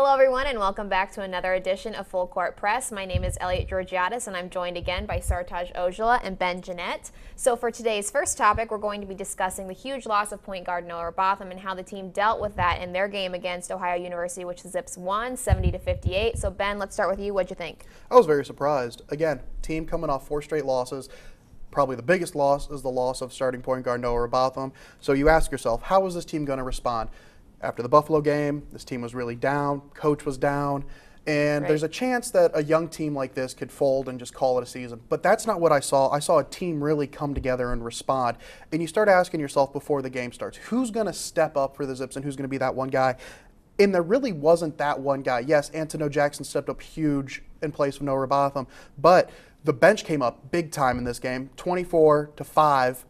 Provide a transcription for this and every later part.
Hello everyone and welcome back to another edition of Full Court Press. My name is Elliot Georgiadis and I'm joined again by Sartaj Aujla and Ben Genet. So for today's first topic, we're going to be discussing the huge loss of point guard Noah Robotham and how the team dealt with that in their game against Ohio University, which the Zips won 70-58. So Ben, let's start with you. What'd you think? I was very surprised. Again, team coming off 4 straight losses. Probably the biggest loss is the loss of starting point guard Noah Robotham. So you ask yourself, how is this team going to respond? After the Buffalo game, this team was really down, coach was down, and there's a chance that a young team like this could fold and just call it a season. But that's not what I saw. I saw a team really come together and respond. And you start asking yourself before the game starts, who's going to step up for the Zips and who's going to be that one guy? And there really wasn't that one guy. Yes, Antonio Jackson stepped up huge in place of Noah Robotham, but the bench came up big time in this game, 24-5,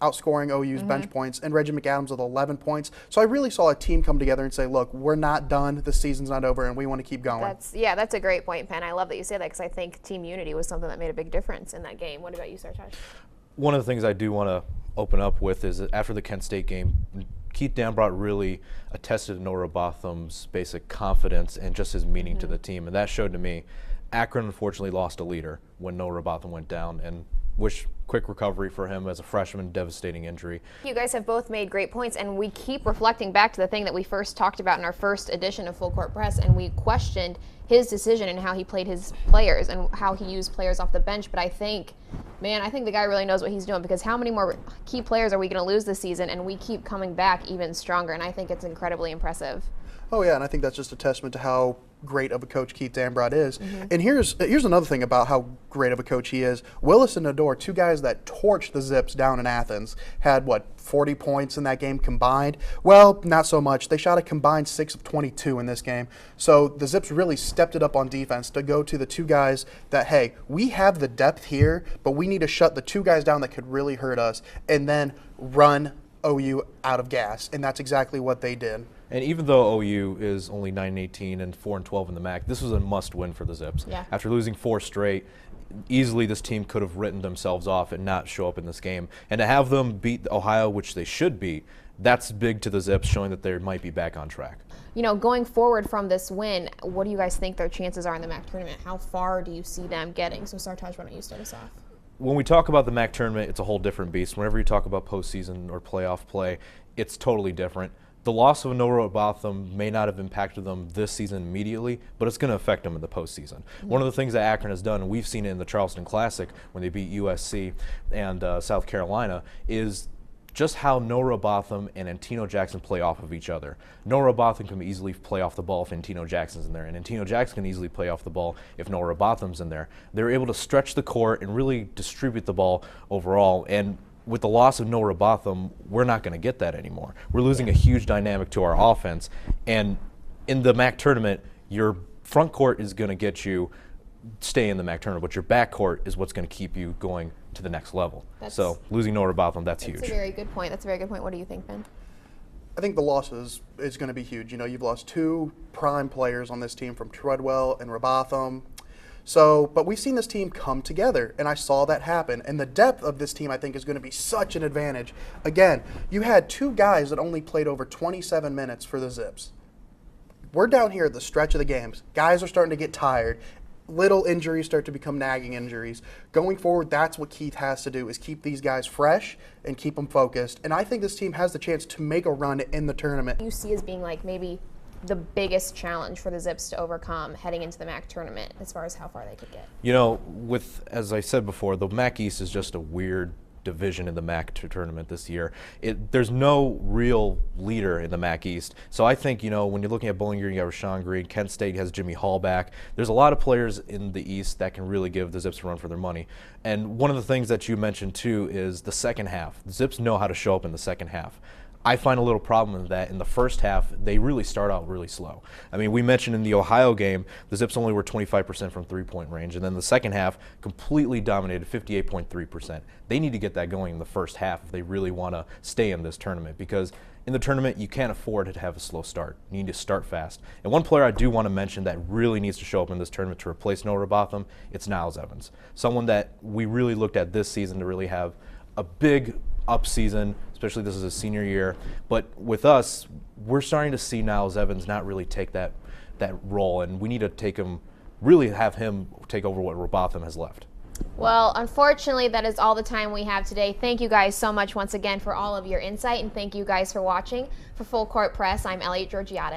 outscoring OU's bench points, and Reggie McAdams with 11 points. So I really saw a team come together and say, look, we're not done, the season's not over, and we want to keep going. That's a great point, Penn. I love that you say that because I think team unity was something that made a big difference in that game. What about you, Sartaj? One of the things I do want to open up with is that after the Kent State game, Keith Dambrot really attested Noah Robotham's basic confidence and just his meaning to the team, and that showed to me Akron unfortunately lost a leader when Noah Robotham went down, and wish quick recovery for him as a freshman, devastating injury. You guys have both made great points, and we keep reflecting back to the thing that we first talked about in our first edition of Full Court Press, and we questioned his decision and how he played his players and how he used players off the bench. But I think the guy really knows what he's doing, because how many more key players are we going to lose this season, and we keep coming back even stronger, and I think it's incredibly impressive. Oh yeah, and I think that's just a testament to how great of a coach Keith Dambrot is. And here's another thing about how great of a coach he is. Willis and Nador, two guys that torched the Zips down in Athens, had 40 points in that game combined? Well, not so much. They shot a combined 6 of 22 in this game. So the Zips really stepped it up on defense to go to the two guys that, hey, we have the depth here, but we need to shut the two guys down that could really hurt us, and then run OU out of gas. And that's exactly what they did. And even though OU is only 9-18 and 4-12 in the MAC, this was a must-win for the Zips. Yeah. After losing 4 straight, easily this team could have written themselves off and not show up in this game. And to have them beat Ohio, which they should beat, that's big to the Zips, showing that they might be back on track. You know, going forward from this win, what do you guys think their chances are in the MAC tournament? How far do you see them getting? So Sartaj, why don't you start us off? When we talk about the MAC tournament, it's a whole different beast. Whenever you talk about postseason or playoff play, it's totally different. The loss of Noah Robotham may not have impacted them this season immediately, but it's going to affect them in the postseason. One of the things that Akron has done, and we've seen it in the Charleston Classic when they beat USC and South Carolina, is just how Noah Robotham and Antino Jackson play off of each other. Noah Robotham can easily play off the ball if Antino Jackson's in there, and Antino Jackson can easily play off the ball if Noah Robotham's in there. They're able to stretch the court and really distribute the ball overall, and with the loss of Noah Robotham, we're not going to get that anymore. We're losing a huge dynamic to our offense, and in the MAC tournament, your front court is going to get you stay in the MAC tournament, but your back court is what's going to keep you going to the next level. So losing Noah Robotham, that's huge. That's a very good point. That's a very good point. What do you think, Ben? I think the losses is going to be huge. You know, you've lost 2 prime players on this team from Treadwell and Robotham. So, but we've seen this team come together, and I saw that happen. And the depth of this team, I think, is going to be such an advantage. Again, you had 2 guys that only played over 27 minutes for the Zips. We're down here at the stretch of the games. Guys are starting to get tired. Little injuries start to become nagging injuries. Going forward, that's what Keith has to do, is keep these guys fresh and keep them focused. And I think this team has the chance to make a run in the tournament. You see as being like maybe the biggest challenge for the Zips to overcome heading into the MAC tournament as far as how far they could get? You know, as I said before, the MAC East is just a weird division in the MAC tournament this year. There's no real leader in the MAC East. So I think, you know, when you're looking at Bowling Green, you got Rashawn Green, Kent State has Jimmy Hall back. There's a lot of players in the East that can really give the Zips a run for their money. And one of the things that you mentioned too is the second half. The Zips know how to show up in the second half. I find a little problem in that in the first half, they really start out really slow. I mean, we mentioned in the Ohio game, the Zips only were 25% from three-point range, and then the second half completely dominated, 58.3%. They need to get that going in the first half if they really want to stay in this tournament, because in the tournament, you can't afford to have a slow start. You need to start fast. And one player I do want to mention that really needs to show up in this tournament to replace Noah Robotham, it's Niles Evans. Someone that we really looked at this season to really have a big up season, especially this is his senior year. But with us, we're starting to see Niles Evans not really take that that role, and we need to really have him take over what Robotham has left. Well, unfortunately, that is all the time we have today. Thank you guys so much once again for all of your insight, and thank you guys for watching. For Full Court Press, I'm Elliot Georgiadis.